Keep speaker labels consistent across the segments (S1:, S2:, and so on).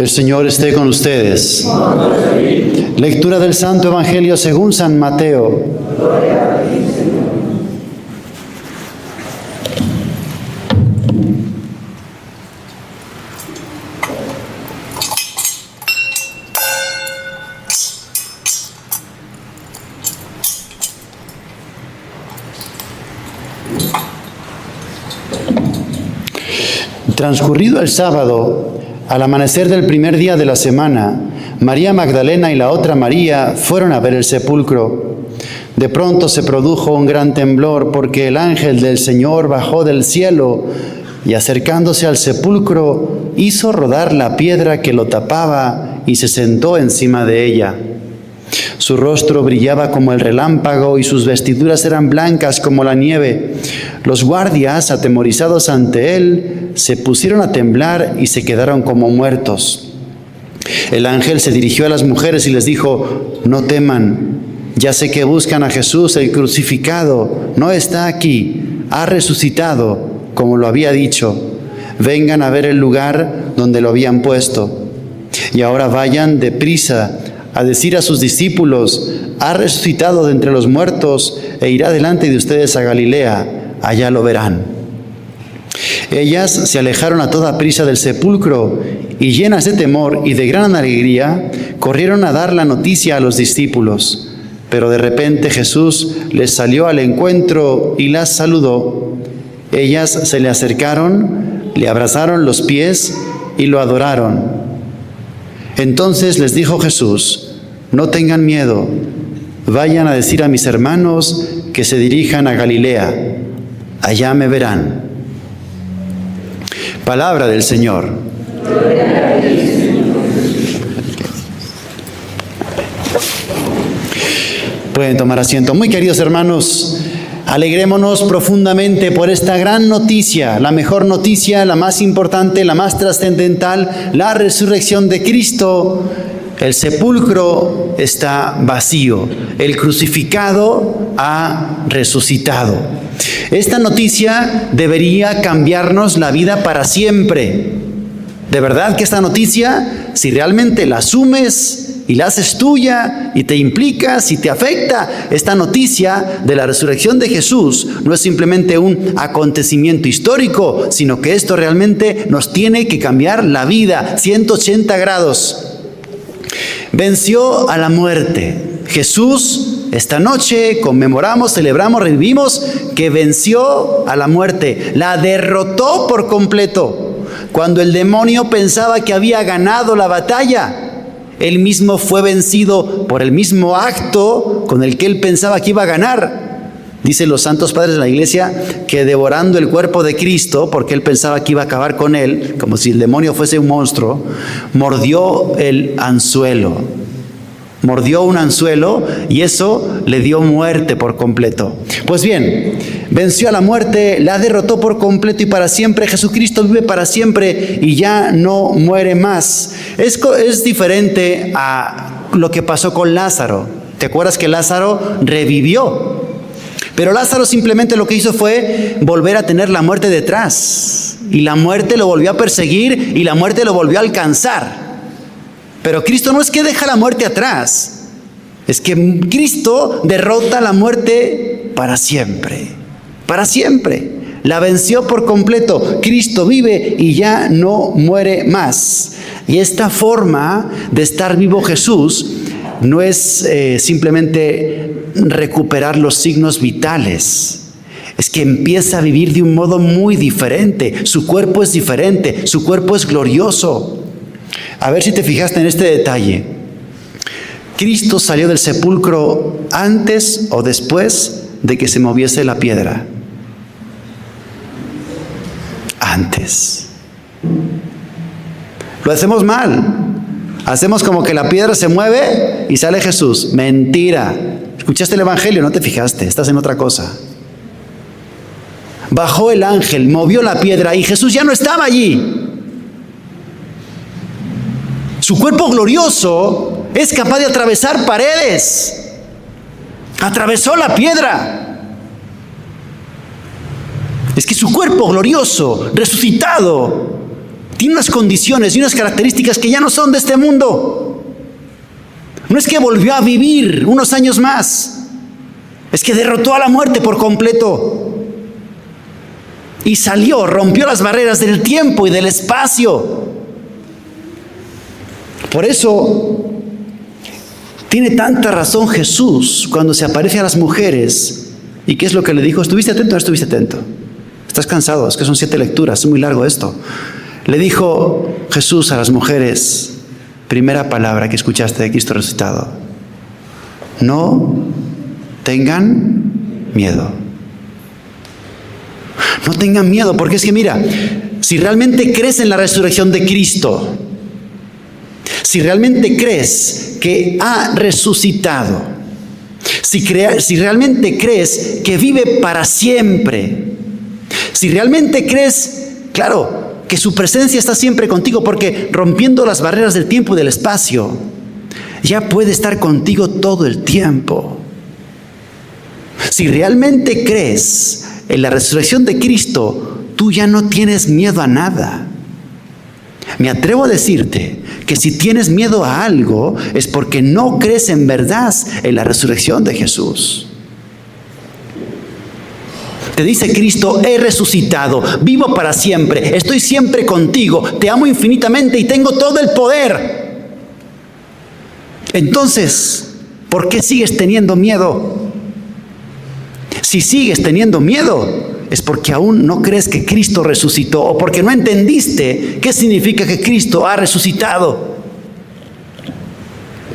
S1: El Señor esté con ustedes. Lectura del Santo Evangelio según San Mateo. Transcurrido el sábado, al amanecer del primer día de la semana, María Magdalena y la otra María fueron a ver el sepulcro. De pronto se produjo un gran temblor porque el ángel del Señor bajó del cielo y acercándose al sepulcro hizo rodar la piedra que lo tapaba y se sentó encima de ella. Su rostro brillaba como el relámpago y sus vestiduras eran blancas como la nieve. Los guardias, atemorizados ante él, se pusieron a temblar y se quedaron como muertos. El ángel se dirigió a las mujeres y les dijo: no teman, ya sé que buscan a Jesús el crucificado, no está aquí, ha resucitado, como lo había dicho. Vengan a ver el lugar donde lo habían puesto. Y ahora vayan deprisa a decir a sus discípulos: ha resucitado de entre los muertos e irá delante de ustedes a Galilea, allá lo verán. Ellas se alejaron a toda prisa del sepulcro y llenas de temor y de gran alegría, corrieron a dar la noticia a los discípulos. Pero de repente Jesús les salió al encuentro y las saludó. Ellas se le acercaron, le abrazaron los pies y lo adoraron. Entonces les dijo Jesús: no tengan miedo, vayan a decir a mis hermanos que se dirijan a Galilea, allá me verán. Palabra del Señor. Pueden tomar asiento. Muy queridos hermanos, alegrémonos profundamente por esta gran noticia, la mejor noticia, la más importante, la más trascendental, la resurrección de Cristo. El sepulcro está vacío, el crucificado ha resucitado. Esta noticia debería cambiarnos la vida para siempre. De verdad que esta noticia, si realmente la asumes y la haces tuya y te implicas y te afecta, esta noticia de la resurrección de Jesús no es simplemente un acontecimiento histórico, sino que esto realmente nos tiene que cambiar la vida 180 grados. Venció a la muerte. Jesús, esta noche conmemoramos, celebramos, revivimos que venció a la muerte, la derrotó por completo. Cuando el demonio pensaba que había ganado la batalla, él mismo fue vencido por el mismo acto con el que él pensaba que iba a ganar. Dicen los santos padres de la iglesia que devorando el cuerpo de Cristo, porque él pensaba que iba a acabar con él, como si el demonio fuese un monstruo, mordió el anzuelo. Mordió un anzuelo y eso le dio muerte por completo. Pues bien, venció a la muerte, la derrotó por completo y para siempre. Jesucristo vive para siempre y ya no muere más. Es diferente a lo que pasó con Lázaro. ¿Te acuerdas que Lázaro revivió? Pero Lázaro simplemente lo que hizo fue volver a tener la muerte detrás. Y la muerte lo volvió a perseguir y la muerte lo volvió a alcanzar. Pero Cristo no es que deja la muerte atrás, es que Cristo derrota la muerte para siempre, para siempre. La venció por completo. Cristo vive y ya no muere más. Y esta forma de estar vivo Jesús no es simplemente recuperar los signos vitales. Es que empieza a vivir de un modo muy diferente. Su cuerpo es diferente, su cuerpo es glorioso. A ver si te fijaste en este detalle. ¿Cristo salió del sepulcro antes o después de que se moviese la piedra? Antes. Lo hacemos mal. Hacemos como que la piedra se mueve y sale Jesús. Mentira. Escuchaste el Evangelio, no te fijaste, estás en otra cosa. Bajó el ángel, movió la piedra y Jesús ya no estaba allí. Su cuerpo glorioso es capaz de atravesar paredes. Atravesó la piedra. Es que su cuerpo glorioso, resucitado, tiene unas condiciones y unas características que ya no son de este mundo. No es que volvió a vivir unos años más, es que derrotó a la muerte por completo. Y salió, rompió las barreras del tiempo y del espacio. Por eso tiene tanta razón Jesús cuando se aparece a las mujeres. ¿Y qué es lo que le dijo? ¿Estuviste atento o no estuviste atento? ¿Estás cansado? Es que son 7 lecturas, es muy largo esto. Le dijo Jesús a las mujeres, primera palabra que escuchaste de Cristo resucitado: no tengan miedo. No tengan miedo, porque es que mira, si realmente crees en la resurrección de Cristo, si realmente crees que ha resucitado, si realmente crees que vive para siempre, si realmente crees, claro, que su presencia está siempre contigo, porque rompiendo las barreras del tiempo y del espacio, ya puede estar contigo todo el tiempo. Si realmente crees en la resurrección de Cristo, tú ya no tienes miedo a nada. Me atrevo a decirte que si tienes miedo a algo es porque no crees en verdad en la resurrección de Jesús. Te dice Cristo: he resucitado, vivo para siempre, estoy siempre contigo, te amo infinitamente y tengo todo el poder. Entonces, ¿por qué sigues teniendo miedo? Si sigues teniendo miedo, es porque aún no crees que Cristo resucitó, o porque no entendiste qué significa que Cristo ha resucitado.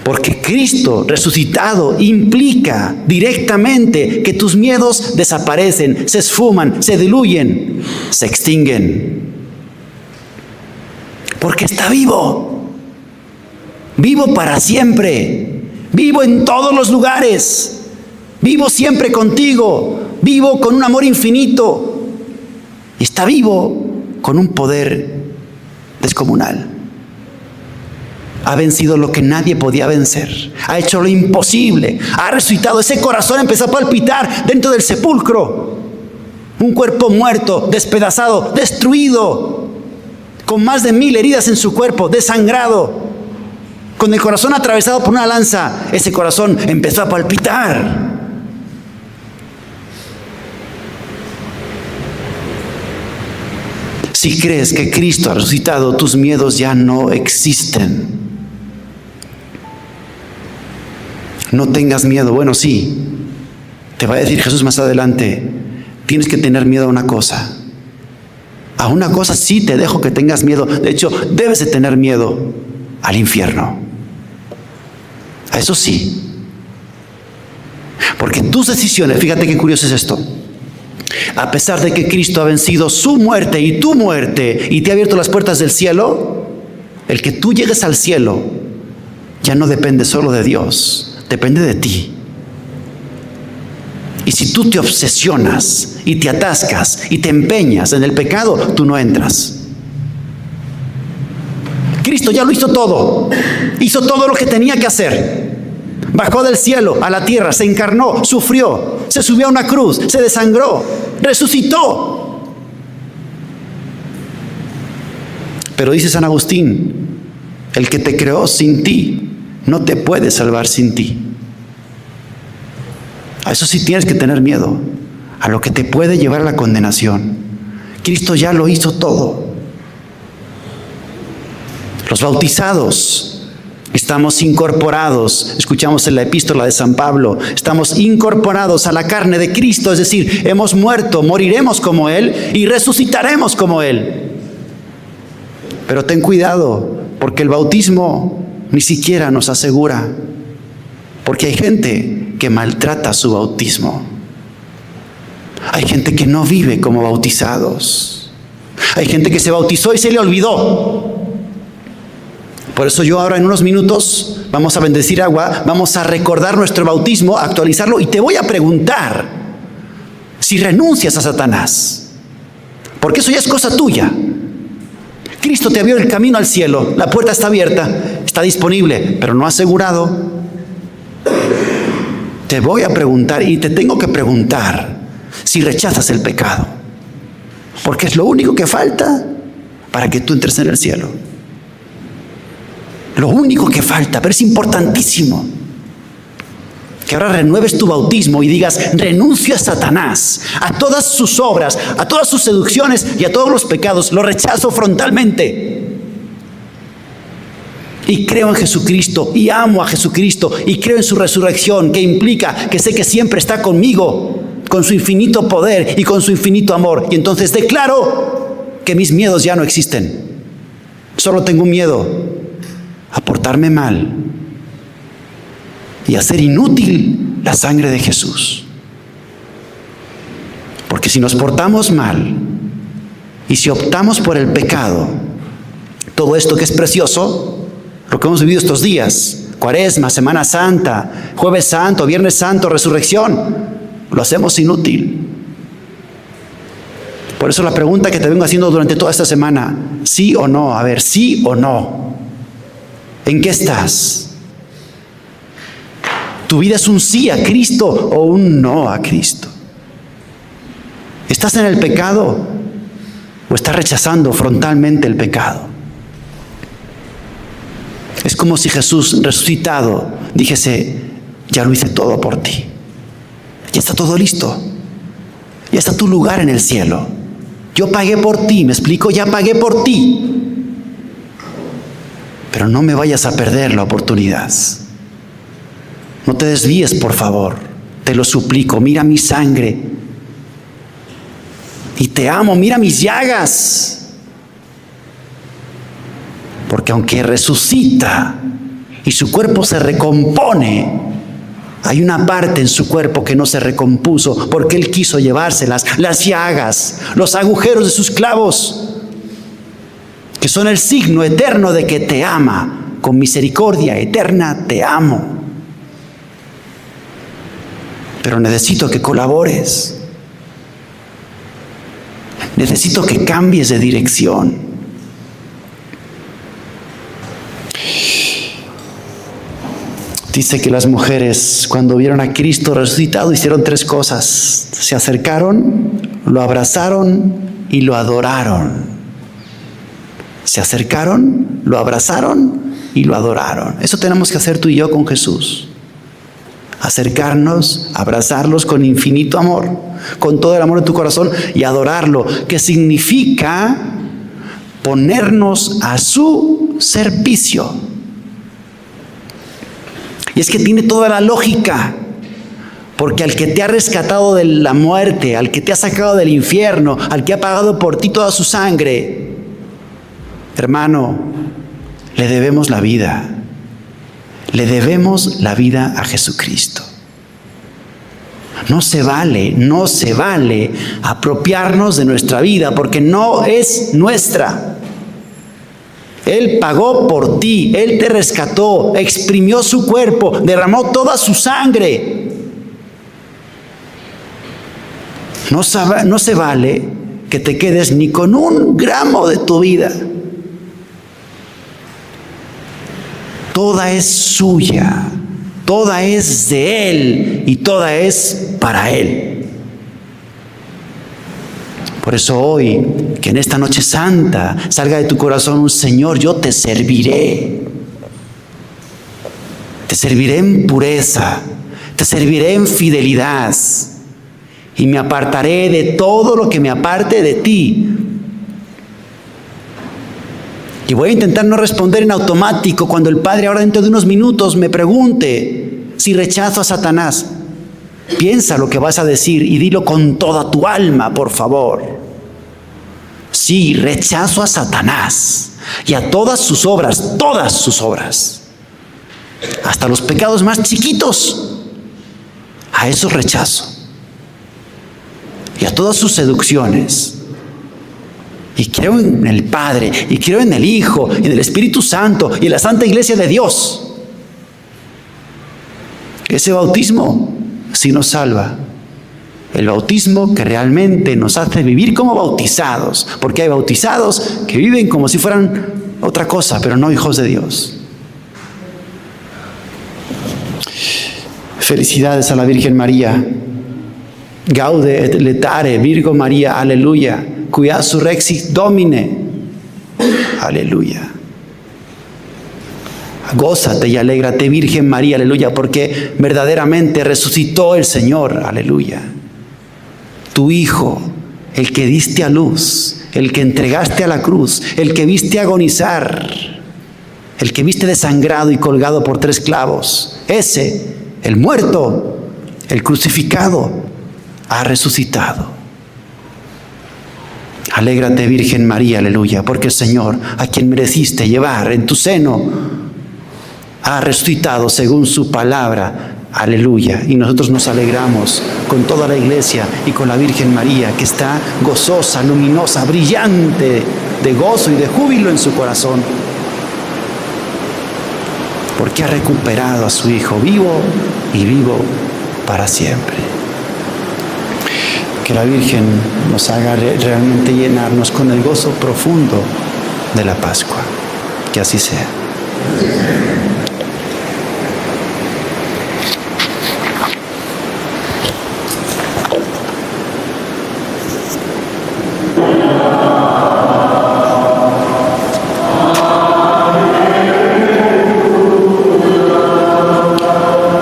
S1: Porque Cristo resucitado implica directamente que tus miedos desaparecen, se esfuman, se diluyen, se extinguen. Porque está vivo, vivo para siempre, vivo en todos los lugares. Vivo siempre contigo, vivo con un amor infinito. Y está vivo con un poder descomunal. Ha vencido lo que nadie podía vencer. Ha hecho lo imposible. Ha resucitado. Ese corazón empezó a palpitar dentro del sepulcro. Un cuerpo muerto, despedazado, destruido, con más de 1000 heridas en su cuerpo, desangrado, con el corazón atravesado por una lanza. Ese corazón empezó a palpitar. Si crees que Cristo ha resucitado, tus miedos ya no existen. No tengas miedo. Bueno, sí, te va a decir Jesús más adelante, tienes que tener miedo a una cosa. A una cosa sí te dejo que tengas miedo. De hecho, debes de tener miedo al infierno. A eso sí. Porque tus decisiones, fíjate qué curioso es esto. A pesar de que Cristo ha vencido su muerte y tu muerte y te ha abierto las puertas del cielo, el que tú llegues al cielo ya no depende solo de Dios, depende de ti. Y si tú te obsesionas y te atascas y te empeñas en el pecado, tú no entras. Cristo ya lo hizo todo lo que tenía que hacer. Bajó del cielo a la tierra, se encarnó, sufrió, se subió a una cruz, se desangró, resucitó. Pero dice San Agustín, el que te creó sin ti, no te puede salvar sin ti. A eso sí tienes que tener miedo, a lo que te puede llevar a la condenación. Cristo ya lo hizo todo. Los bautizados estamos incorporados, escuchamos en la epístola de San Pablo, estamos incorporados a la carne de Cristo, es decir, hemos muerto, moriremos como Él y resucitaremos como Él. Pero ten cuidado, porque el bautismo ni siquiera nos asegura, porque hay gente que maltrata su bautismo. Hay gente que no vive como bautizados. Hay gente que se bautizó y se le olvidó. Por eso yo ahora en unos minutos vamos a bendecir agua, vamos a recordar nuestro bautismo, actualizarlo, y te voy a preguntar si renuncias a Satanás, porque eso ya es cosa tuya. Cristo te abrió el camino al cielo, la puerta está abierta, está disponible, pero no asegurado. Te voy a preguntar y te tengo que preguntar si rechazas el pecado, porque es lo único que falta para que tú entres en el cielo. Lo único que falta, pero es importantísimo, que ahora renueves tu bautismo y digas: renuncio a Satanás, a todas sus obras, a todas sus seducciones y a todos los pecados. Lo rechazo frontalmente. Y creo en Jesucristo, y amo a Jesucristo, y creo en su resurrección, que implica que sé que siempre está conmigo, con su infinito poder y con su infinito amor. Y entonces declaro que mis miedos ya no existen. Solo tengo un miedo: a portarme mal y hacer inútil la sangre de Jesús. Porque si nos portamos mal y si optamos por el pecado, todo esto que es precioso, lo que hemos vivido estos días, Cuaresma, Semana Santa, Jueves Santo, Viernes Santo, Resurrección, lo hacemos inútil. Por eso la pregunta que te vengo haciendo durante toda esta semana: ¿sí o no? A ver, ¿sí o no? ¿En qué estás? ¿Tu vida es un sí a Cristo o un no a Cristo? ¿Estás en el pecado o estás rechazando frontalmente el pecado? Es como si Jesús resucitado dijese: ya lo hice todo por ti. Ya está todo listo. Ya está tu lugar en el cielo. Yo pagué por ti, ¿me explico? Ya pagué por ti. Pero no me vayas a perder la oportunidad. No te desvíes, por favor. Te lo suplico. Mira mi sangre. Y te amo. Mira mis llagas. Porque aunque resucita y su cuerpo se recompone, hay una parte en su cuerpo que no se recompuso porque Él quiso llevárselas, las llagas, los agujeros de sus clavos, que son el signo eterno de que te ama. Con misericordia eterna te amo. Pero necesito que colabores. Necesito que cambies de dirección. Dice que las mujeres, cuando vieron a Cristo resucitado, hicieron 3 cosas. Se acercaron, lo abrazaron y lo adoraron. Se acercaron, lo abrazaron y lo adoraron. Eso tenemos que hacer tú y yo con Jesús. Acercarnos, abrazarlos con infinito amor, con todo el amor de tu corazón, y adorarlo, que significa ponernos a su servicio. Y es que tiene toda la lógica, porque al que te ha rescatado de la muerte, al que te ha sacado del infierno, al que ha pagado por ti toda su sangre, hermano, le debemos la vida. Le debemos la vida a Jesucristo. No se vale apropiarnos de nuestra vida porque no es nuestra. Él pagó por ti, Él te rescató, exprimió su cuerpo, derramó toda su sangre. No se vale que te quedes ni con un gramo de tu vida. Toda es suya, toda es de Él y toda es para Él. Por eso hoy, que en esta noche santa salga de tu corazón un: Señor, yo te serviré. Te serviré en pureza, te serviré en fidelidad y me apartaré de todo lo que me aparte de ti. Y voy a intentar no responder en automático cuando el Padre ahora dentro de unos minutos me pregunte si rechazo a Satanás. Piensa lo que vas a decir y dilo con toda tu alma, por favor. Sí, rechazo a Satanás y a todas sus obras, hasta los pecados más chiquitos, a esos rechazo. Y a todas sus seducciones. Y creo en el Padre, y creo en el Hijo, y en el Espíritu Santo, y en la Santa Iglesia de Dios. Ese bautismo sí nos salva. El bautismo que realmente nos hace vivir como bautizados, porque hay bautizados que viven como si fueran otra cosa, pero no hijos de Dios. Felicidades a la Virgen María. Gaude et letare Virgo María, aleluya. Quia surrexit Domine. Aleluya. Gózate y alégrate, Virgen María, aleluya, porque verdaderamente resucitó el Señor, aleluya. Tu Hijo, el que diste a luz, el que entregaste a la cruz, el que viste agonizar, el que viste desangrado y colgado por 3 clavos, ese, el muerto, el crucificado, ha resucitado. Alégrate, Virgen María, aleluya, porque el Señor, a quien mereciste llevar en tu seno, ha resucitado según su palabra, aleluya. Y nosotros nos alegramos con toda la iglesia y con la Virgen María, que está gozosa, luminosa, brillante de gozo y de júbilo en su corazón, porque ha recuperado a su Hijo vivo y vivo para siempre. Que la Virgen nos haga realmente llenarnos con el gozo profundo de la Pascua. Que así sea.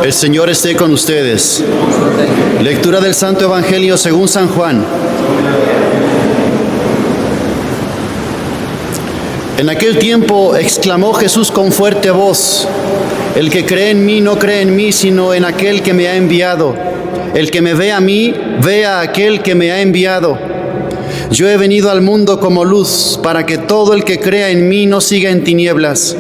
S1: El Señor esté con ustedes. Lectura del Santo Evangelio según San Juan. En aquel tiempo exclamó Jesús con fuerte voz: el que cree en mí no cree en mí, sino en aquel que me ha enviado. El que me ve a mí, ve a aquel que me ha enviado. Yo he venido al mundo como luz, para que todo el que crea en mí no siga en tinieblas.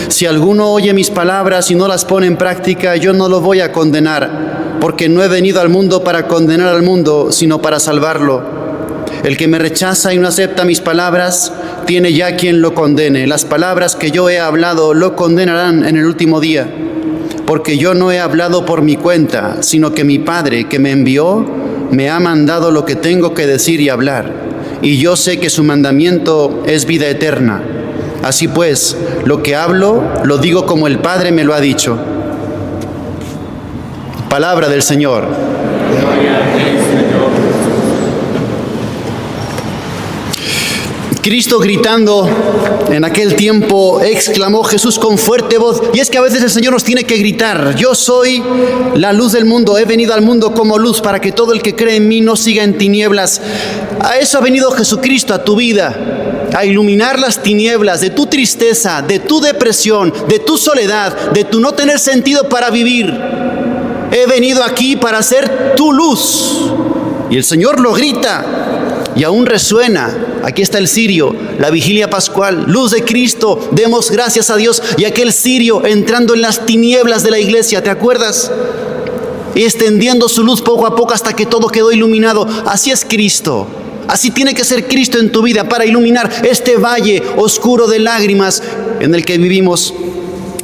S1: Si alguno oye mis palabras y no las pone en práctica, yo no lo voy a condenar, porque no he venido al mundo para condenar al mundo, sino para salvarlo. El que me rechaza y no acepta mis palabras, tiene ya quien lo condene. Las palabras que yo he hablado lo condenarán en el último día, porque yo no he hablado por mi cuenta, sino que mi Padre que me envió me ha mandado lo que tengo que decir y hablar, y yo sé que su mandamiento es vida eterna. Así pues, lo que hablo, lo digo como el Padre me lo ha dicho. Palabra del Señor. Cristo gritando en aquel tiempo, exclamó Jesús con fuerte voz. Y es que a veces el Señor nos tiene que gritar: yo soy la luz del mundo, he venido al mundo como luz para que todo el que cree en mí no siga en tinieblas. A eso ha venido Jesucristo, a tu vida, a iluminar las tinieblas de tu tristeza, de tu depresión, de tu soledad, de tu no tener sentido para vivir. He venido aquí para ser tu luz. Y el Señor lo grita y aún resuena. Aquí está el cirio, la vigilia pascual, luz de Cristo, demos gracias a Dios. Y aquel cirio entrando en las tinieblas de la iglesia, ¿te acuerdas? Y extendiendo su luz poco a poco hasta que todo quedó iluminado. Así es Cristo. Así tiene que ser Cristo en tu vida para iluminar este valle oscuro de lágrimas en el que vivimos.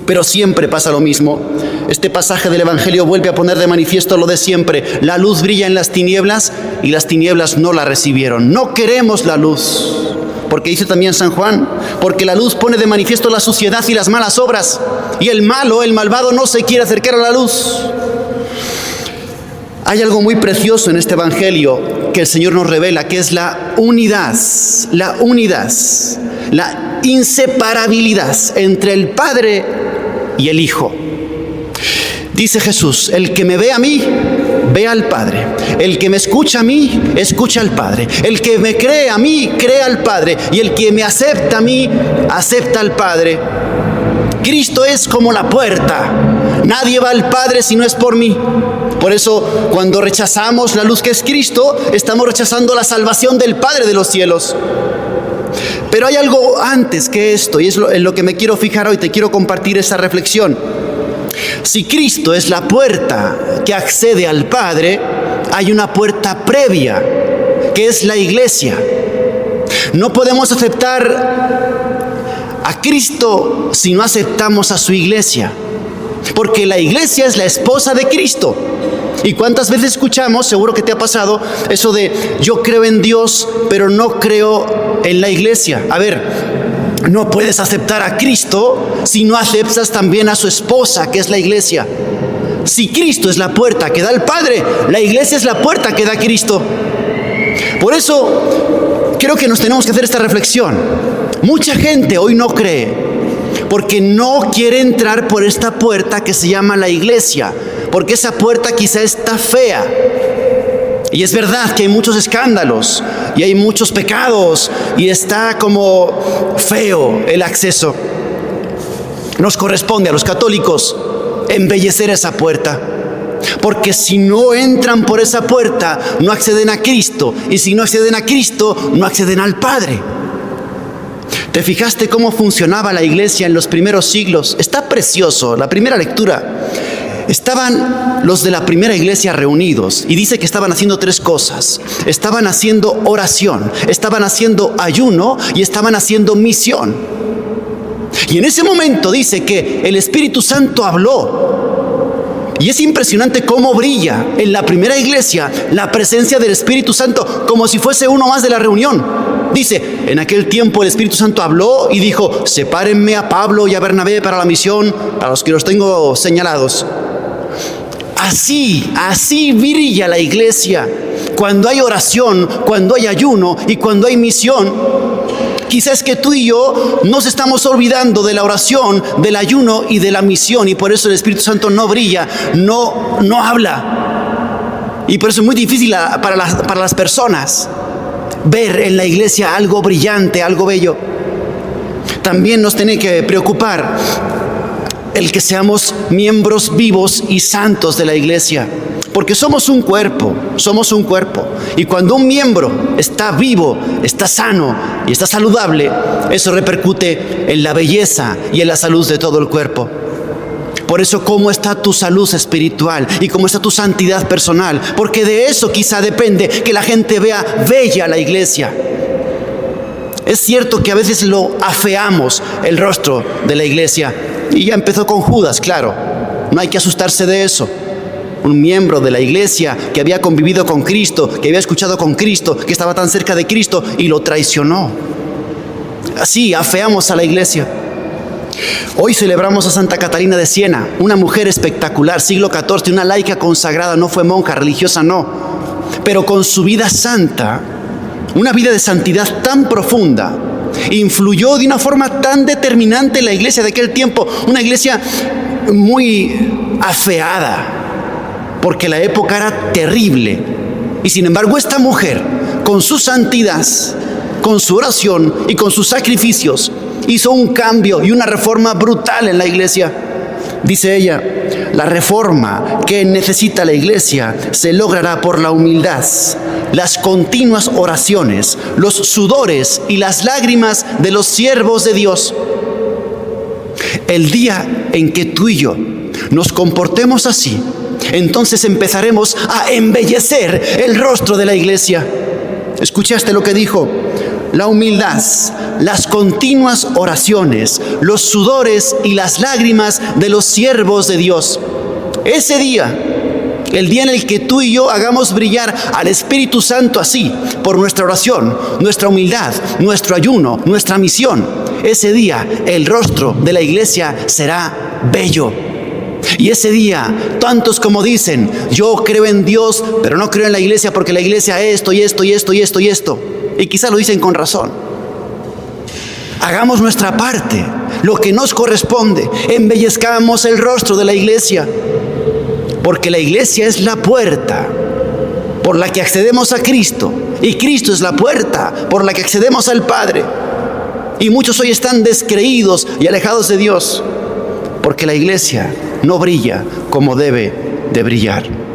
S1: Pero siempre pasa lo mismo. Este pasaje del Evangelio vuelve a poner de manifiesto lo de siempre. La luz brilla en las tinieblas y las tinieblas no la recibieron. No queremos la luz. Porque dice también San Juan, porque la luz pone de manifiesto la suciedad y las malas obras. Y el malo, el malvado, no se quiere acercar a la luz. Hay algo muy precioso en este Evangelio que el Señor nos revela, que es la unidad, la inseparabilidad entre el Padre y el Hijo. Dice Jesús: el que me ve a mí, ve al Padre. El que me escucha a mí, escucha al Padre. El que me cree a mí, cree al Padre. Y el que me acepta a mí, acepta al Padre. Cristo es como la puerta. Nadie va al Padre si no es por mí. Por eso, cuando rechazamos la luz que es Cristo, estamos rechazando la salvación del Padre de los cielos. Pero hay algo antes que esto, y es en lo que me quiero fijar hoy. Te quiero compartir esa reflexión. Si Cristo es la puerta que accede al Padre, hay una puerta previa, que es la iglesia. No podemos aceptar a Cristo si no aceptamos a su iglesia, porque la iglesia es la esposa de Cristo. ¿Y cuántas veces escuchamos, seguro que te ha pasado, eso de yo creo en Dios, pero no creo en la iglesia? A ver, no puedes aceptar a Cristo si no aceptas también a su esposa, que es la iglesia. Si Cristo es la puerta que da al Padre, la iglesia es la puerta que da a Cristo. Por eso creo que nos tenemos que hacer esta reflexión. Mucha gente hoy no cree porque no quiere entrar por esta puerta que se llama la iglesia, porque esa puerta quizá está fea. Y es verdad que hay muchos escándalos y hay muchos pecados y está como feo el acceso. Nos corresponde a los católicos embellecer esa puerta, porque si no entran por esa puerta no acceden a Cristo, y si no acceden a Cristo no acceden al Padre. ¿Te fijaste cómo funcionaba la iglesia en los primeros siglos? Está precioso, la primera lectura. Estaban los de la primera iglesia reunidos y dice que estaban haciendo tres cosas. Estaban haciendo oración, estaban haciendo ayuno y estaban haciendo misión. Y en ese momento dice que el Espíritu Santo habló. Y es impresionante cómo brilla en la primera iglesia la presencia del Espíritu Santo, como si fuese uno más de la reunión. Dice, en aquel tiempo el Espíritu Santo habló y dijo, sepárenme a Pablo y a Bernabé para la misión, a los que los tengo señalados. Así brilla la iglesia. Cuando hay oración, cuando hay ayuno y cuando hay misión. Quizás que tú y yo nos estamos olvidando de la oración, del ayuno y de la misión, y por eso el Espíritu Santo no brilla, no habla. Y por eso es muy difícil para las personas ver en la iglesia algo brillante, algo bello. También nos tiene que preocupar el que seamos miembros vivos y santos de la iglesia, porque somos un cuerpo. Y cuando un miembro está vivo, está sano y está saludable, eso repercute en la belleza y en la salud de todo el cuerpo. Por eso, ¿cómo está tu salud espiritual y cómo está tu santidad personal? Porque de eso quizá depende que la gente vea bella la iglesia. Es cierto que a veces lo afeamos, el rostro de la iglesia, y ya empezó con Judas, claro, no hay que asustarse de eso. Un miembro de la iglesia que había convivido con Cristo, que había escuchado con Cristo, que estaba tan cerca de Cristo y lo traicionó. Así afeamos a la iglesia. Hoy celebramos a Santa Catalina de Siena, una mujer espectacular, siglo XIV, una laica consagrada, no fue monja, religiosa no, pero con su vida santa, una vida de santidad tan profunda, influyó de una forma tan determinante en la iglesia de aquel tiempo, una iglesia muy afeada, porque la época era terrible. Y sin embargo esta mujer, con su santidad, con su oración y con sus sacrificios, hizo un cambio y una reforma brutal en la iglesia. Dice ella, la reforma que necesita la iglesia se logrará por la humildad, las continuas oraciones, los sudores y las lágrimas de los siervos de Dios. El día en que tú y yo nos comportemos así, entonces empezaremos a embellecer el rostro de la iglesia. ¿Escuchaste lo que dijo? La humildad, las continuas oraciones, los sudores y las lágrimas de los siervos de Dios. Ese día, el día en el que tú y yo hagamos brillar al Espíritu Santo así, por nuestra oración, nuestra humildad, nuestro ayuno, nuestra misión, ese día el rostro de la iglesia será bello. Y ese día, tantos como dicen, yo creo en Dios, pero no creo en la iglesia porque la iglesia esto y esto y esto y esto y esto. Y quizá lo dicen con razón. Hagamos nuestra parte, lo que nos corresponde, embellezcamos el rostro de la iglesia, porque la iglesia es la puerta por la que accedemos a Cristo, y Cristo es la puerta por la que accedemos al Padre. Y muchos hoy están descreídos y alejados de Dios, porque la iglesia no brilla como debe de brillar.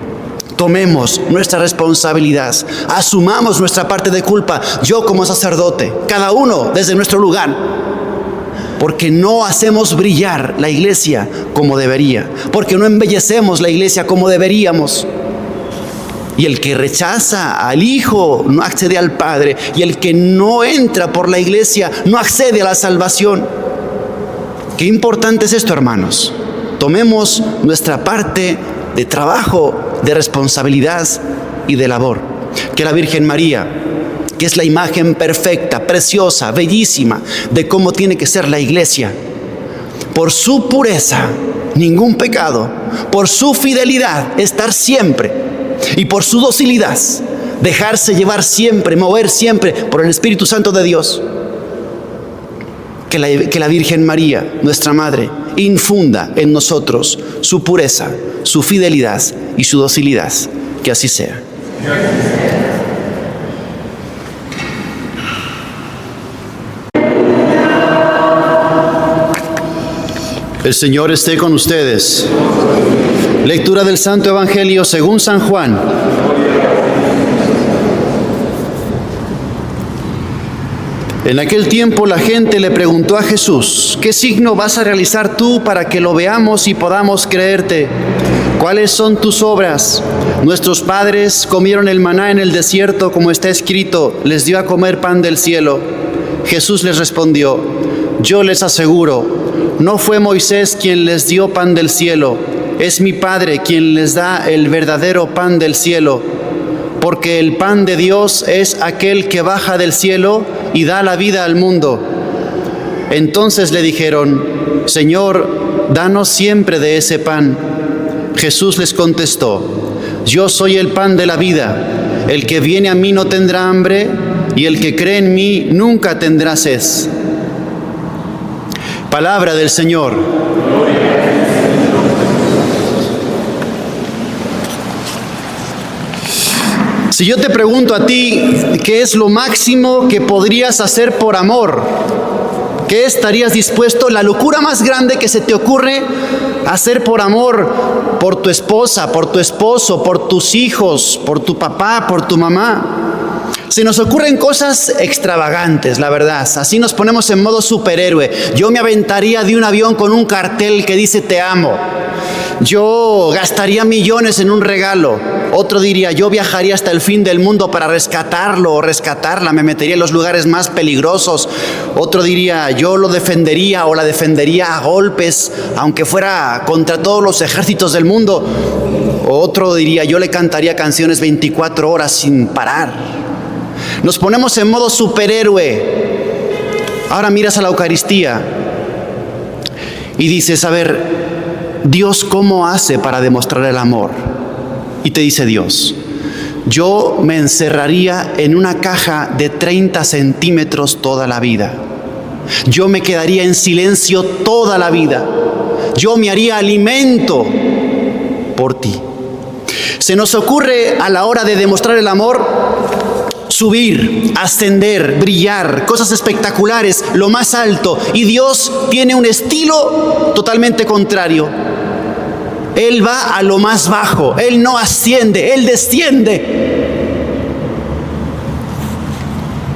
S1: Tomemos nuestra responsabilidad, asumamos nuestra parte de culpa, yo como sacerdote, cada uno desde nuestro lugar, porque no hacemos brillar la iglesia como debería, porque no embellecemos la iglesia como deberíamos. Y el que rechaza al Hijo no accede al Padre, y el que no entra por la iglesia no accede a la salvación. Qué importante es esto, hermanos. Tomemos nuestra parte de trabajo, de responsabilidad y de labor. Que la Virgen María, que es la imagen perfecta, preciosa, bellísima de cómo tiene que ser la iglesia, por su pureza, ningún pecado, por su fidelidad, estar siempre, y por su docilidad, dejarse llevar siempre, mover siempre por el Espíritu Santo de Dios, que la Virgen María, nuestra Madre, infunda en nosotros su pureza, su fidelidad y su docilidad. Que así sea. El Señor esté con ustedes. Lectura del Santo Evangelio según San Juan. En aquel tiempo la gente le preguntó a Jesús: ¿qué signo vas a realizar tú para que lo veamos y podamos creerte? ¿Cuáles son tus obras? Nuestros padres comieron el maná en el desierto, como está escrito, les dio a comer pan del cielo. Jesús les respondió: yo les aseguro, no fue Moisés quien les dio pan del cielo, es mi Padre quien les da el verdadero pan del cielo, porque el pan de Dios es aquel que baja del cielo y da la vida al mundo. Entonces le dijeron: Señor, danos siempre de ese pan. Jesús les contestó: yo soy el pan de la vida, el que viene a mí no tendrá hambre, y el que cree en mí nunca tendrá sed. Palabra del Señor. Si yo te pregunto a ti, ¿qué es lo máximo que podrías hacer por amor? ¿Qué estarías dispuesto, la locura más grande que se te ocurre hacer por amor, por tu esposa, por tu esposo, por tus hijos, por tu papá, por tu mamá? Se nos ocurren cosas extravagantes, la verdad. Así nos ponemos en modo superhéroe. Yo me aventaría de un avión con un cartel que dice te amo. Yo gastaría millones en un regalo. Otro diría, yo viajaría hasta el fin del mundo para rescatarlo o rescatarla. Me metería en los lugares más peligrosos. Otro diría, yo lo defendería o la defendería a golpes, aunque fuera contra todos los ejércitos del mundo. Otro diría, yo le cantaría canciones 24 horas sin parar. Nos ponemos en modo superhéroe. Ahora miras a la Eucaristía y dices, a ver, Dios, ¿cómo hace para demostrar el amor? Y te dice Dios, yo me encerraría en una caja de 30 centímetros toda la vida. Yo me quedaría en silencio toda la vida. Yo me haría alimento por ti. Se nos ocurre a la hora de demostrar el amor subir, ascender, brillar, cosas espectaculares, lo más alto. Y Dios tiene un estilo totalmente contrario. Él va a lo más bajo, Él no asciende, Él desciende.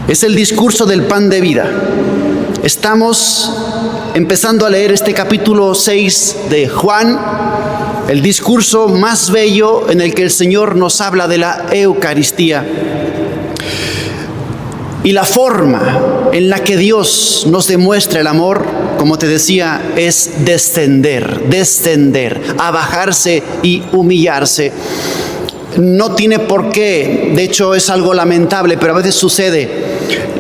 S1: Es el discurso del pan de vida. Estamos empezando a leer este capítulo 6 de Juan, el discurso más bello en el que el Señor nos habla de la Eucaristía. Y la forma en la que Dios nos demuestra el amor, como te decía, es descender, a bajarse y humillarse. No tiene por qué, de hecho es algo lamentable, pero a veces sucede.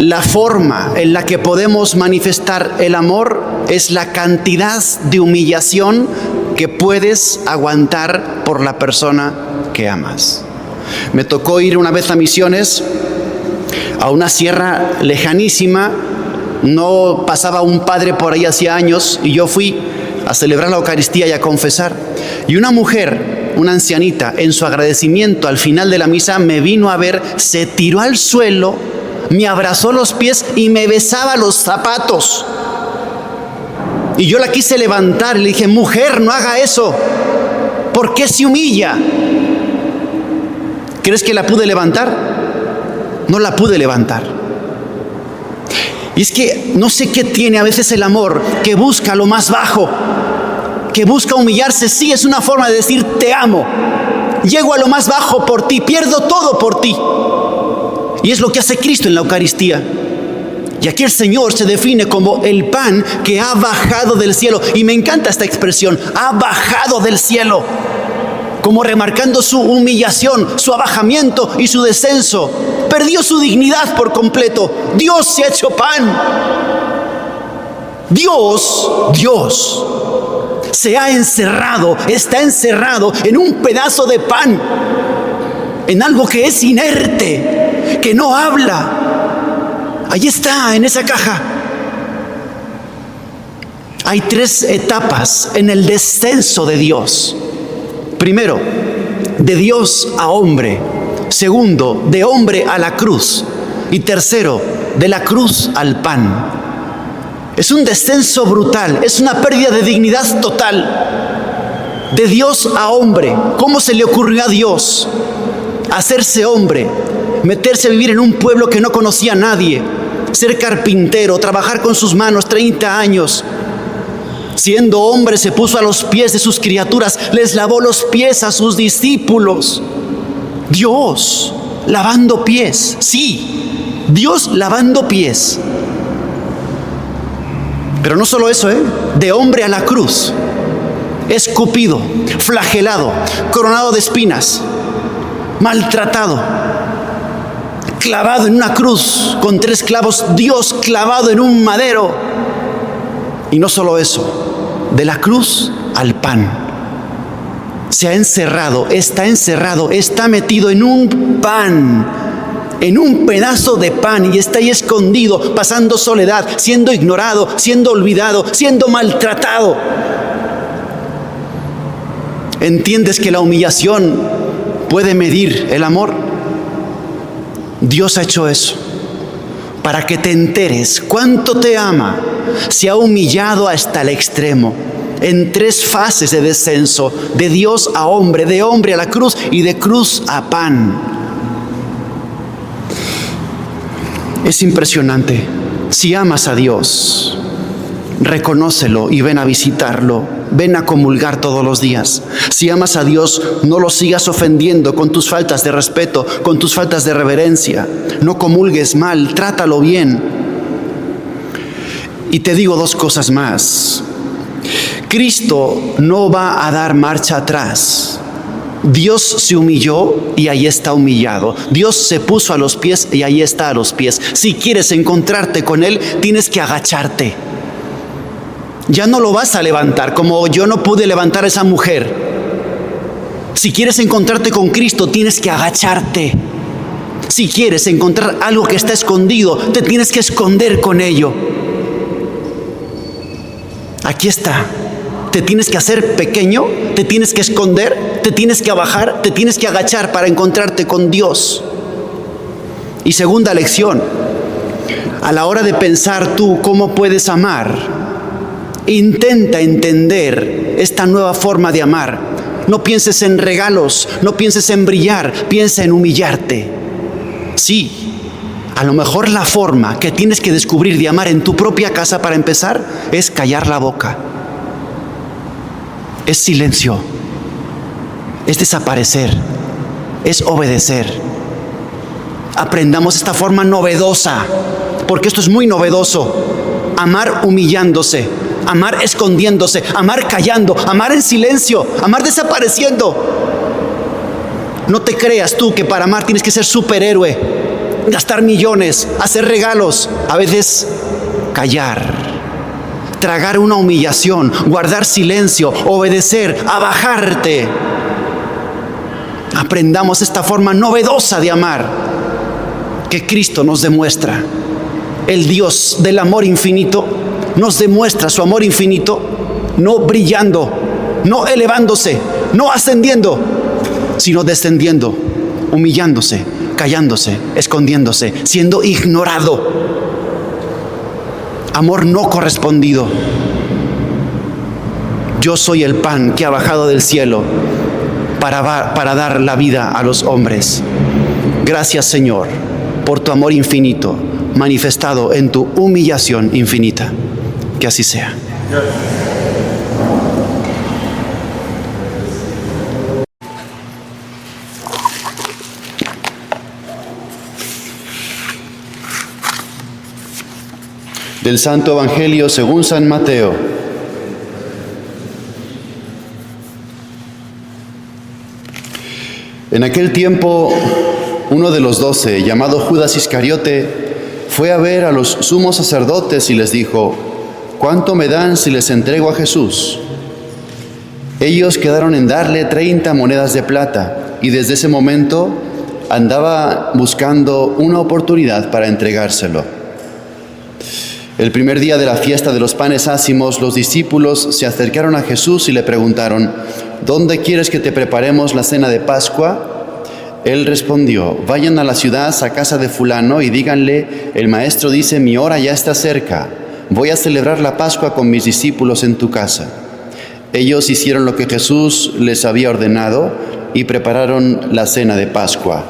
S1: La forma en la que podemos manifestar el amor es la cantidad de humillación que puedes aguantar por la persona que amas. Me tocó ir una vez a misiones, a una sierra lejanísima. No pasaba un padre por ahí hacía años y yo fui a celebrar la Eucaristía y a confesar. Y una mujer, una ancianita, en su agradecimiento al final de la misa me vino a ver, se tiró al suelo, me abrazó los pies y me besaba los zapatos. Y yo la quise levantar y le dije, mujer, no haga eso. ¿Por qué se humilla? ¿Crees que la pude levantar? No la pude levantar. Y es que no sé qué tiene a veces el amor, que busca lo más bajo, que busca humillarse. Sí, es una forma de decir te amo. Llego a lo más bajo por ti, pierdo todo por ti. Y es lo que hace Cristo en la Eucaristía. Y aquí el Señor se define como el pan que ha bajado del cielo. Y me encanta esta expresión, ha bajado del cielo, como remarcando su humillación, su abajamiento y su descenso. Perdió su dignidad por completo. Dios se ha hecho pan. Dios se ha encerrado, está encerrado en un pedazo de pan, en algo que es inerte, que no habla. Ahí está, en esa caja. Hay 3 etapas en el descenso de Dios. Primero, de Dios a hombre. Segundo, de hombre a la cruz. Y tercero, de la cruz al pan. Es un descenso brutal, es una pérdida de dignidad total. De Dios a hombre. ¿Cómo se le ocurrió a Dios hacerse hombre, meterse a vivir en un pueblo que no conocía a nadie, ser carpintero, trabajar con sus manos 30 años? Siendo hombre se puso a los pies de sus criaturas, les lavó los pies a sus discípulos. Dios lavando pies, sí, Dios lavando pies. Pero no solo eso, de hombre a la cruz, escupido, flagelado, coronado de espinas, maltratado, clavado en una cruz con 3 clavos, Dios clavado en un madero. Y no solo eso, de la cruz al pan. Se ha encerrado, está metido en un pan, en un pedazo de pan, y está ahí escondido, pasando soledad, siendo ignorado, siendo olvidado, siendo maltratado. ¿Entiendes que la humillación puede medir el amor? Dios ha hecho eso para que te enteres cuánto te ama. Se ha humillado hasta el extremo, en 3 fases de descenso, de Dios a hombre, de hombre a la cruz y de cruz a pan. Es impresionante. Si amas a Dios, reconócelo y ven a visitarlo, ven a comulgar todos los días. Si amas a Dios, no lo sigas ofendiendo con tus faltas de respeto, con tus faltas de reverencia. No comulgues mal, trátalo bien. Y te digo 2 cosas más. Cristo no va a dar marcha atrás. Dios se humilló y ahí está humillado. Dios se puso a los pies y ahí está a los pies. Si quieres encontrarte con Él, tienes que agacharte. Ya no lo vas a levantar como yo no pude levantar a esa mujer. Si quieres encontrarte con Cristo, tienes que agacharte. Si quieres encontrar algo que está escondido, te tienes que esconder con ello. Aquí está. Te tienes que hacer pequeño, te tienes que esconder, te tienes que bajar, te tienes que agachar para encontrarte con Dios. Y segunda lección, a la hora de pensar tú cómo puedes amar, intenta entender esta nueva forma de amar. No pienses en regalos, no pienses en brillar, piensa en humillarte. Sí, a lo mejor la forma que tienes que descubrir de amar en tu propia casa para empezar es callar la boca. Es silencio, es desaparecer, es obedecer. Aprendamos esta forma novedosa, porque esto es muy novedoso. Amar humillándose, amar escondiéndose, amar callando, amar en silencio, amar desapareciendo. No te creas tú que para amar tienes que ser superhéroe, gastar millones, hacer regalos. A veces callar, tragar una humillación, guardar silencio, obedecer, abajarte. Aprendamos esta forma novedosa de amar que Cristo nos demuestra. El Dios del amor infinito nos demuestra su amor infinito, no brillando, no elevándose, no ascendiendo, sino descendiendo, humillándose, callándose, escondiéndose, siendo ignorado. Amor no correspondido. Yo soy el pan que ha bajado del cielo para dar la vida a los hombres. Gracias, Señor, por tu amor infinito manifestado en tu humillación infinita. Que así sea. Del Santo Evangelio según San Mateo. En aquel tiempo, uno de los 12, llamado Judas Iscariote, fue a ver a los sumos sacerdotes y les dijo: ¿cuánto me dan si les entrego a Jesús? Ellos quedaron en darle 30 monedas de plata, y desde ese momento andaba buscando una oportunidad para entregárselo. El primer día de la fiesta de los panes ácimos, los discípulos se acercaron a Jesús y le preguntaron: ¿dónde quieres que te preparemos la cena de Pascua? Él respondió: vayan a la ciudad, a casa de fulano, y díganle: el maestro dice, mi hora ya está cerca. Voy a celebrar la Pascua con mis discípulos en tu casa. Ellos hicieron lo que Jesús les había ordenado y prepararon la cena de Pascua.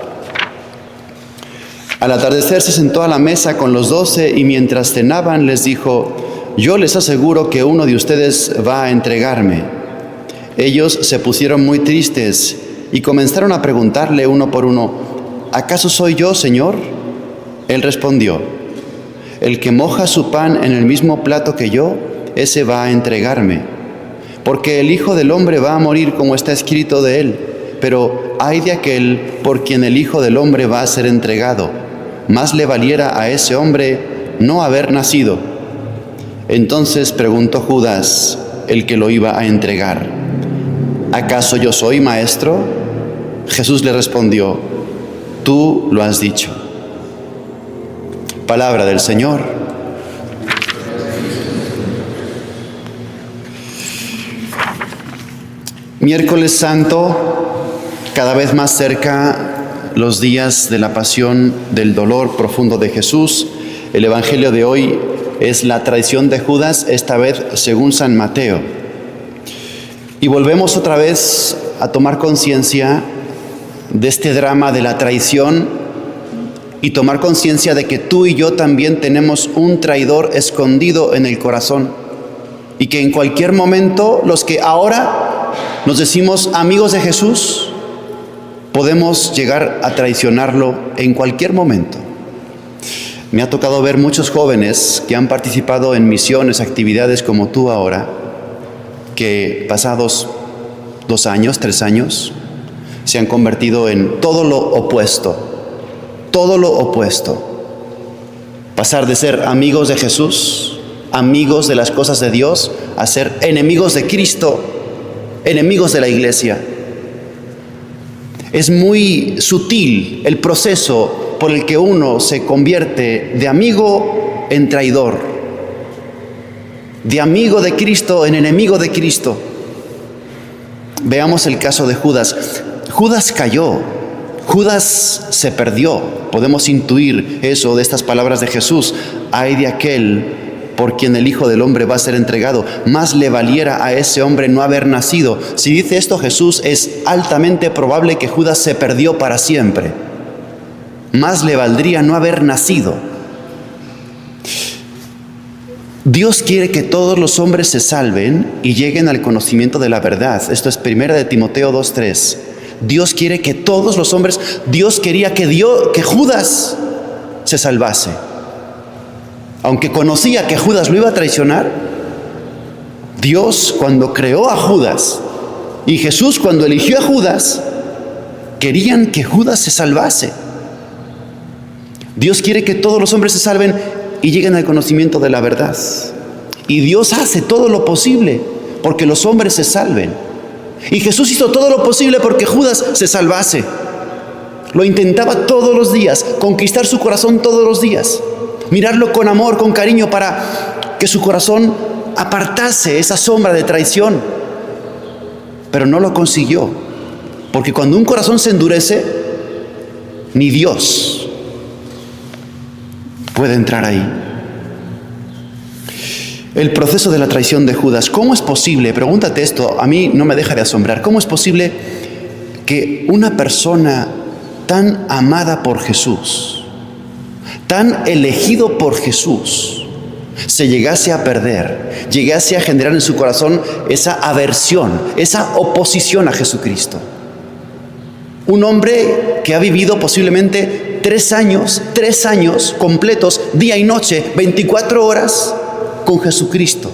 S1: Al atardecer se sentó a la mesa con los 12 y mientras cenaban les dijo: yo les aseguro que uno de ustedes va a entregarme. Ellos se pusieron muy tristes y comenzaron a preguntarle uno por uno: ¿acaso soy yo, Señor? Él respondió: el que moja su pan en el mismo plato que yo, ese va a entregarme. Porque el Hijo del Hombre va a morir como está escrito de él, pero ay de aquel por quien el Hijo del Hombre va a ser entregado. Más le valiera a ese hombre no haber nacido. Entonces preguntó Judas, el que lo iba a entregar: ¿acaso yo soy, maestro? Jesús le respondió: tú lo has dicho. Palabra del Señor. Miércoles Santo, cada vez más cerca los días de la pasión, del dolor profundo de Jesús. El Evangelio de hoy es la traición de Judas, esta vez según San Mateo. Y volvemos otra vez a tomar conciencia de este drama de la traición y tomar conciencia de que tú y yo también tenemos un traidor escondido en el corazón y que en cualquier momento los que ahora nos decimos amigos de Jesús podemos llegar a traicionarlo en cualquier momento. Me ha tocado ver muchos jóvenes que han participado en misiones, actividades como tú ahora, que pasados 2 años, 3 años, se han convertido en todo lo opuesto. Todo lo opuesto. Pasar de ser amigos de Jesús, amigos de las cosas de Dios, a ser enemigos de Cristo, enemigos de la iglesia. Es muy sutil el proceso por el que uno se convierte de amigo en traidor, de amigo de Cristo en enemigo de Cristo. Veamos el caso de Judas. Judas cayó, Judas se perdió. Podemos intuir eso de estas palabras de Jesús: ay de aquel por quien el Hijo del Hombre va a ser entregado, más le valiera a ese hombre no haber nacido. Si dice esto Jesús, es altamente probable que Judas se perdió para siempre. Más le valdría no haber nacido. Dios quiere que todos los hombres se salven y lleguen al conocimiento de la verdad. Esto es 1 de Timoteo 2:3. Dios quiere que todos los hombres, Dios quería que Judas se salvase. Aunque conocía que Judas lo iba a traicionar, Dios cuando creó a Judas y Jesús cuando eligió a Judas, querían que Judas se salvase. Dios quiere que todos los hombres se salven y lleguen al conocimiento de la verdad. Y Dios hace todo lo posible porque los hombres se salven. Y Jesús hizo todo lo posible porque Judas se salvase. Lo intentaba todos los días, conquistar su corazón todos los días. Mirarlo con amor, con cariño, para que su corazón apartase esa sombra de traición. Pero no lo consiguió, porque cuando un corazón se endurece, ni Dios puede entrar ahí. El proceso de la traición de Judas. ¿Cómo es posible? Pregúntate esto, a mí no me deja de asombrar. ¿Cómo es posible que una persona tan amada por Jesús, tan elegido por Jesús, se llegase a perder, llegase a generar en su corazón esa aversión, esa oposición a Jesucristo? Un hombre que ha vivido posiblemente 3 años completos, día y noche, 24 horas con Jesucristo,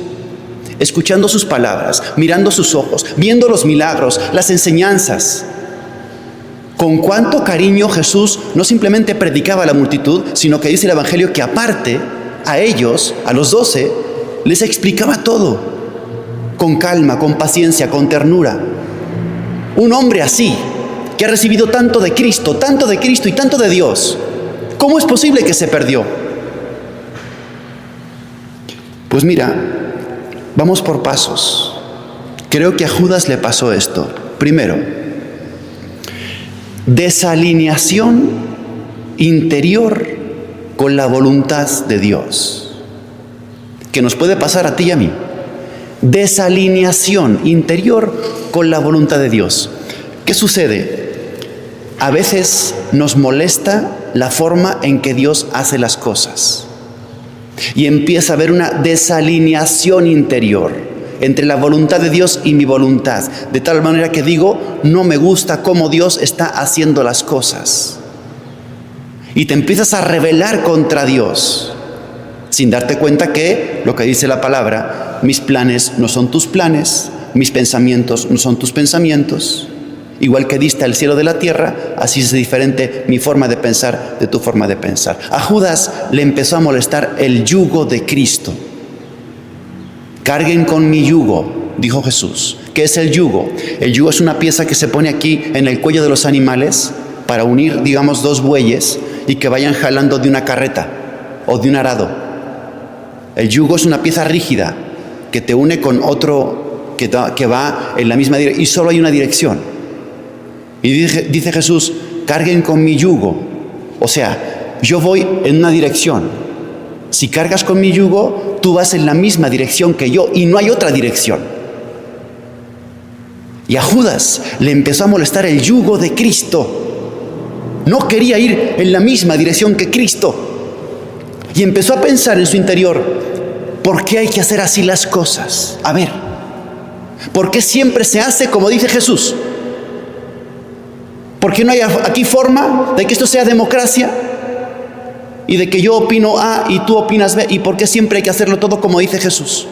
S1: escuchando sus palabras, mirando sus ojos, viendo los milagros, las enseñanzas. Con cuánto cariño Jesús no simplemente predicaba a la multitud, sino que dice el Evangelio que aparte a ellos, a los 12, les explicaba todo, con calma, con paciencia, con ternura. Un hombre así, que ha recibido tanto de Cristo y tanto de Dios, ¿cómo es posible que se perdió? Pues mira, vamos por pasos. Creo que a Judas le pasó esto. Primero, desalineación interior con la voluntad de Dios, que nos puede pasar a ti y a mí. Desalineación interior con la voluntad de Dios. ¿Qué sucede? A veces nos molesta la forma en que Dios hace las cosas y empieza a haber una desalineación interior entre la voluntad de Dios y mi voluntad, de tal manera que digo, no me gusta cómo Dios está haciendo las cosas, y te empiezas a rebelar contra Dios sin darte cuenta que lo que dice la palabra, mis planes no son tus planes, mis pensamientos no son tus pensamientos. Igual que dista el cielo de la tierra, así es diferente mi forma de pensar de tu forma de pensar. A Judas le empezó a molestar el yugo de Cristo. Carguen con mi yugo, dijo Jesús. ¿Qué es el yugo? El yugo es una pieza que se pone aquí en el cuello de los animales para unir, digamos, dos bueyes y que vayan jalando de una carreta o de un arado. El yugo es una pieza rígida que te une con otro que va en la misma dirección y solo hay una dirección. Y dice Jesús, carguen con mi yugo. O sea, yo voy en una dirección. Si cargas con mi yugo, tú vas en la misma dirección que yo y no hay otra dirección. Y a Judas le empezó a molestar el yugo de Cristo. No quería ir en la misma dirección que Cristo. Y empezó a pensar en su interior, ¿por qué hay que hacer así las cosas? A ver, ¿por qué siempre se hace como dice Jesús? ¿Por qué no hay aquí forma de que esto sea democracia? Y de que yo opino A y tú opinas B. ¿Y por qué siempre hay que hacerlo todo como dice Jesús?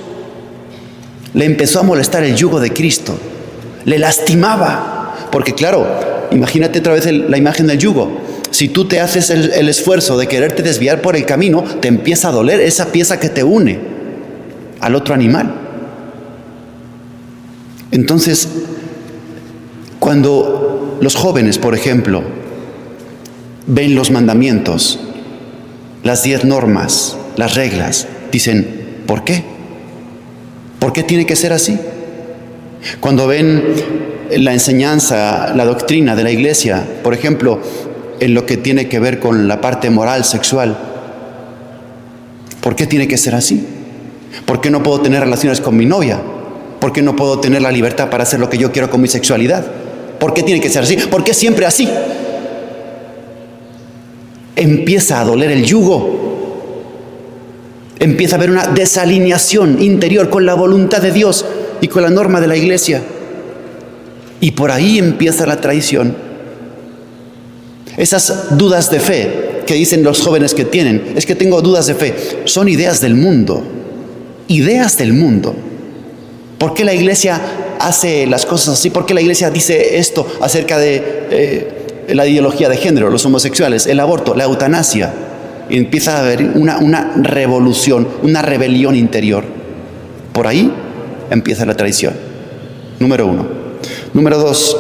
S1: Le empezó a molestar el yugo de Cristo. Le lastimaba. Porque claro, imagínate otra vez la imagen del yugo. Si tú te haces el esfuerzo de quererte desviar por el camino, te empieza a doler esa pieza que te une al otro animal. Entonces, cuando los jóvenes, por ejemplo, ven los mandamientos, las 10 normas, las reglas, dicen, ¿por qué? ¿Por qué tiene que ser así? Cuando ven la enseñanza, la doctrina de la iglesia, por ejemplo, en lo que tiene que ver con la parte moral, sexual, ¿por qué tiene que ser así? ¿Por qué no puedo tener relaciones con mi novia? ¿Por qué no puedo tener la libertad para hacer lo que yo quiero con mi sexualidad? ¿Por qué tiene que ser así? ¿Por qué siempre así? Empieza a doler el yugo. Empieza a haber una desalineación interior con la voluntad de Dios y con la norma de la iglesia. Y por ahí empieza la traición. Esas dudas de fe que dicen los jóvenes que tienen, es que tengo dudas de fe, son ideas del mundo. Ideas del mundo. ¿Por qué la iglesia hace las cosas así? ¿Por qué la iglesia dice esto acerca de la ideología de género, los homosexuales, el aborto, la eutanasia? Y empieza a haber una revolución, una rebelión interior. Por ahí empieza la traición. Número 1. Número 2.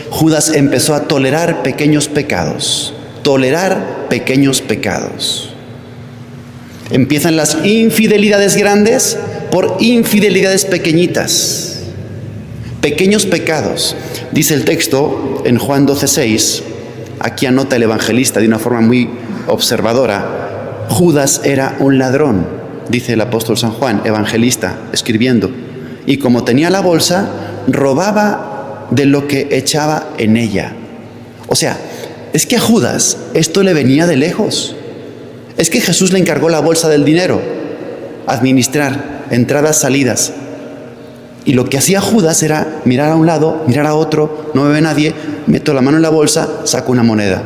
S1: Judas empezó a tolerar pequeños pecados. Tolerar pequeños pecados. Empiezan las infidelidades grandes por infidelidades pequeñitas. Pequeños pecados. Dice el texto en Juan 12:6, aquí anota el evangelista de una forma muy observadora, Judas era un ladrón, dice el apóstol San Juan, evangelista, escribiendo, y como tenía la bolsa, robaba de lo que echaba en ella. O sea, es que a Judas esto le venía de lejos. Es que Jesús le encargó la bolsa del dinero, administrar entradas, salidas. Y lo que hacía Judas era mirar a un lado, mirar a otro, no me ve nadie, meto la mano en la bolsa, saco una moneda.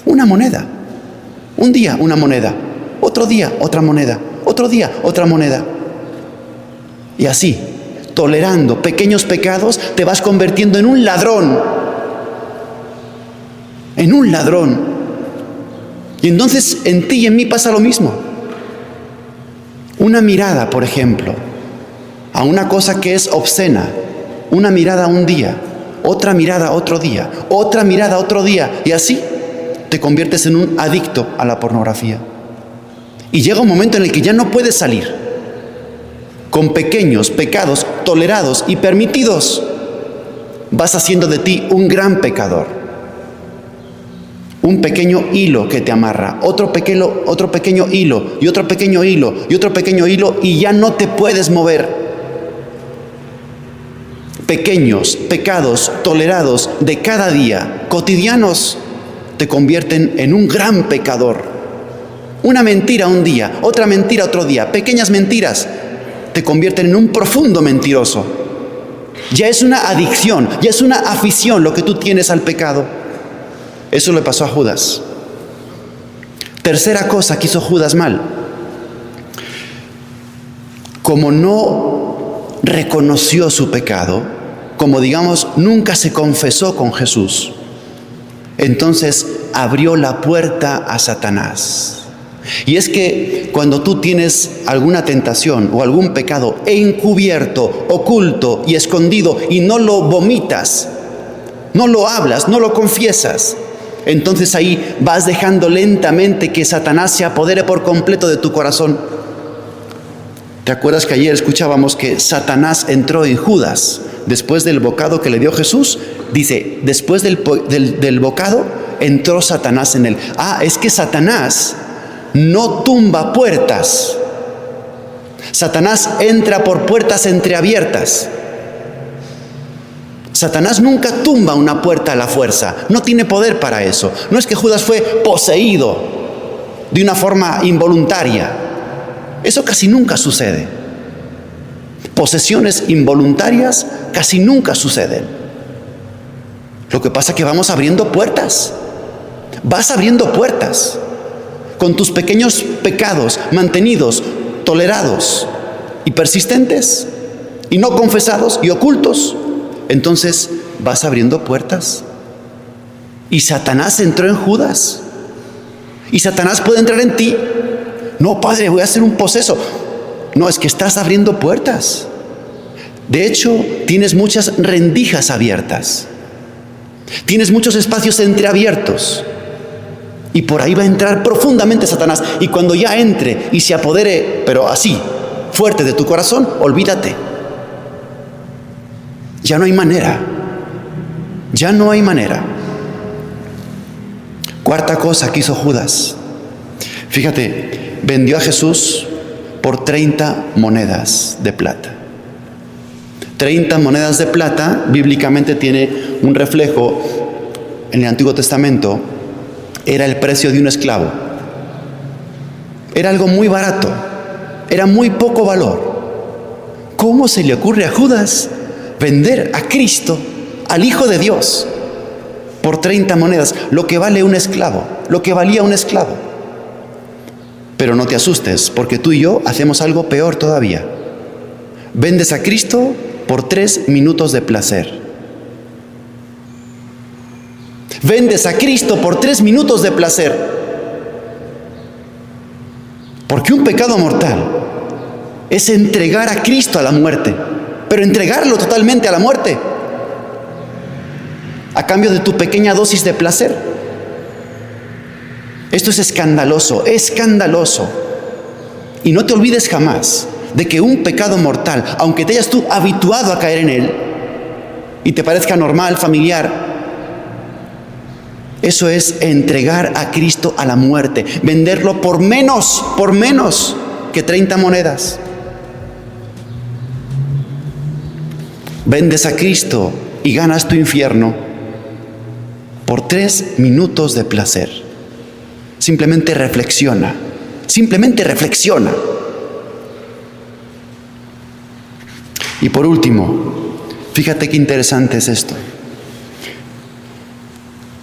S1: Una moneda. Un día una moneda, otro día otra moneda, otro día otra moneda. Y así, tolerando pequeños pecados, te vas convirtiendo en un ladrón. En un ladrón. Y entonces en ti y en mí pasa lo mismo. Una mirada, por ejemplo, a una cosa que es obscena, una mirada un día, otra mirada otro día, otra mirada otro día, y así te conviertes en un adicto a la pornografía. Y llega un momento en el que ya no puedes salir. con pequeños pecados tolerados y permitidos, vas haciendo de ti un gran pecador. Un pequeño hilo que te amarra, otro pequeño hilo, y otro pequeño hilo, y otro pequeño hilo, y ya no te puedes mover. Pequeños pecados tolerados de cada día, cotidianos, te convierten en un gran pecador. Una mentira un día, otra mentira otro día, pequeñas mentiras te convierten en un profundo mentiroso. Ya es una adicción, ya es una afición lo que tú tienes al pecado. Eso le pasó a Judas. Tercera cosa que hizo Judas mal. Como no reconoció su pecado, como digamos, nunca se confesó con Jesús, entonces abrió la puerta a Satanás. Y es que cuando tú tienes alguna tentación o algún pecado encubierto, oculto y escondido y no lo vomitas, no lo hablas, no lo confiesas, entonces ahí vas dejando lentamente que Satanás se apodere por completo de tu corazón. ¿Te acuerdas que ayer escuchábamos que Satanás entró en Judas después del bocado que le dio Jesús? Dice, después del bocado entró Satanás en él. Es que Satanás no tumba puertas. Satanás entra por puertas entreabiertas. Satanás nunca tumba una puerta a la fuerza. No tiene poder para eso. No es que Judas fue poseído de una forma involuntaria. Eso casi nunca sucede. Posesiones involuntarias casi nunca suceden. Lo que pasa es que vamos abriendo puertas. Vas abriendo puertas. Con tus pequeños pecados mantenidos, tolerados y persistentes, y no confesados y ocultos, entonces vas abriendo puertas. Y Satanás entró en Judas. Y Satanás puede entrar en ti. No, padre, voy a hacer un poseso. No, es que estás abriendo puertas. De hecho, tienes muchas rendijas abiertas. Tienes muchos espacios entreabiertos. Y por ahí va a entrar profundamente Satanás. Y cuando ya entre y se apodere, pero así, fuerte de tu corazón, olvídate. Ya no hay manera. Ya no hay manera. Cuarta cosa que hizo Judas. Fíjate, vendió a Jesús por 30 monedas de plata. 30 monedas de plata, bíblicamente tiene un reflejo en el Antiguo Testamento. Era el precio de un esclavo. Era algo muy barato. Era muy poco valor. ¿Cómo se le ocurre a Judas vender a Cristo, al Hijo de Dios, por 30 monedas? Lo que vale un esclavo, lo que valía un esclavo. Pero no te asustes, porque tú y yo hacemos algo peor todavía. Vendes a Cristo por 3 minutos de placer. Vendes a Cristo por 3 minutos de placer. Porque un pecado mortal es entregar a Cristo a la muerte, pero entregarlo totalmente a la muerte, a cambio de tu pequeña dosis de placer. Esto es escandaloso, escandaloso. Y no te olvides jamás de que un pecado mortal, aunque te hayas tú habituado a caer en él y te parezca normal, familiar, eso es entregar a Cristo a la muerte, venderlo por menos que 30 monedas. Vendes a Cristo y ganas tu infierno por 3 minutos de placer. Simplemente reflexiona, simplemente reflexiona. Y por último, fíjate qué interesante es esto.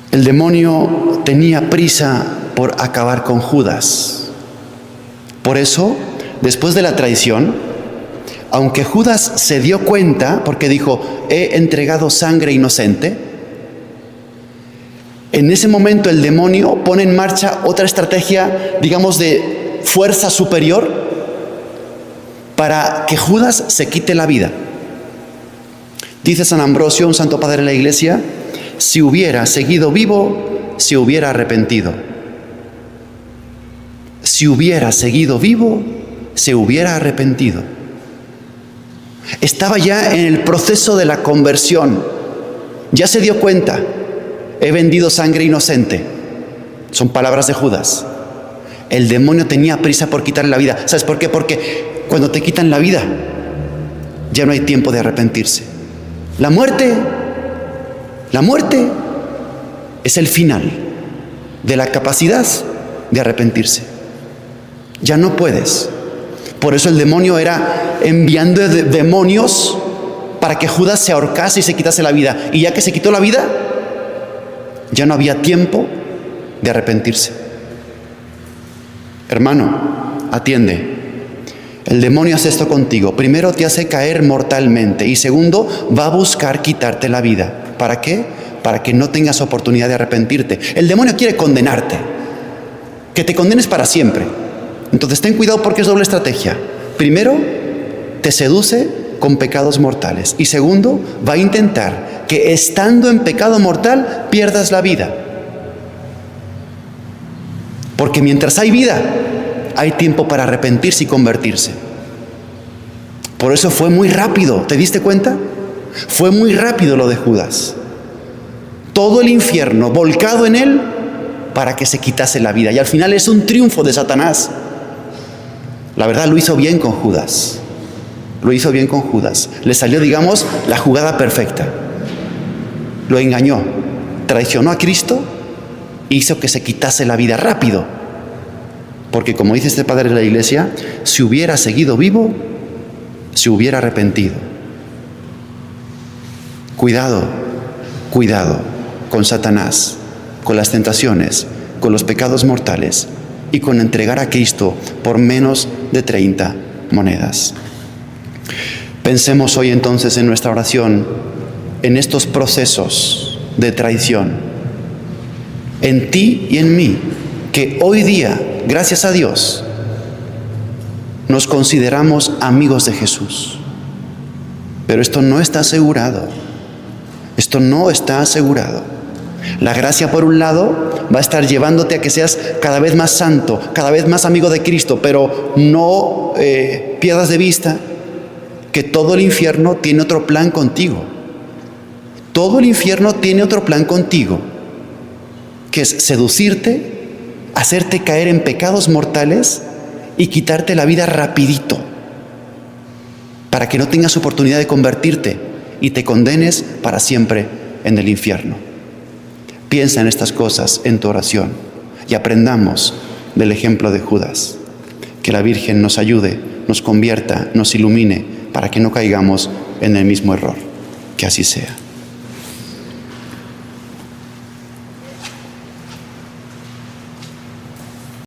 S1: El demonio tenía prisa por acabar con Judas. Por eso, después de la traición, aunque Judas se dio cuenta, porque dijo, he entregado sangre inocente, en ese momento el demonio pone en marcha otra estrategia, digamos, de fuerza superior para que Judas se quite la vida. Dice San Ambrosio, un santo padre de la Iglesia, si hubiera seguido vivo, se hubiera arrepentido. Si hubiera seguido vivo, se hubiera arrepentido. Estaba ya en el proceso de la conversión. Ya se dio cuenta. He vendido sangre inocente. Son palabras de Judas. El demonio tenía prisa por quitarle la vida. ¿Sabes por qué? Porque cuando te quitan la vida, ya no hay tiempo de arrepentirse. La muerte es el final de la capacidad de arrepentirse. Ya no puedes. Por eso el demonio era enviando demonios para que Judas se ahorcase y se quitase la vida. Y ya que se quitó la vida, ya no había tiempo de arrepentirse. Hermano, atiende. El demonio hace esto contigo. Primero te hace caer mortalmente y segundo va a buscar quitarte la vida. ¿Para qué? Para que no tengas oportunidad de arrepentirte. El demonio quiere condenarte, que te condenes para siempre. Entonces ten cuidado porque es doble estrategia. Primero, te seduce con pecados mortales y segundo, va a intentar que estando en pecado mortal pierdas la vida. Porque mientras hay vida, hay tiempo para arrepentirse y convertirse. Por eso fue muy rápido, ¿te diste cuenta? Fue muy rápido lo de Judas. Todo el infierno volcado en él para que se quitase la vida. Y al final es un triunfo de Satanás. La verdad lo hizo bien con Judas. Lo hizo bien con Judas. Le salió, digamos, la jugada perfecta. Lo engañó, traicionó a Cristo, hizo que se quitase la vida rápido. Porque como dice este padre de la iglesia, si hubiera seguido vivo, se hubiera arrepentido. Cuidado con Satanás, con las tentaciones, con los pecados mortales y con entregar a Cristo por menos de 30 monedas. Pensemos hoy entonces en nuestra oración, en estos procesos de traición, en ti y en mí, que hoy día, gracias a Dios, nos consideramos amigos de Jesús. Pero esto no está asegurado. Esto no está asegurado. La gracia, por un lado, va a estar llevándote a que seas cada vez más santo, cada vez más amigo de Cristo, pero no pierdas de vista que todo el infierno tiene otro plan contigo. Todo el infierno tiene otro plan contigo, que es seducirte, hacerte caer en pecados mortales y quitarte la vida rapidito, para que no tengas oportunidad de convertirte y te condenes para siempre en el infierno. Piensa en estas cosas en tu oración y aprendamos del ejemplo de Judas. Que la Virgen nos ayude, nos convierta, nos ilumine para que no caigamos en el mismo error. Que así sea.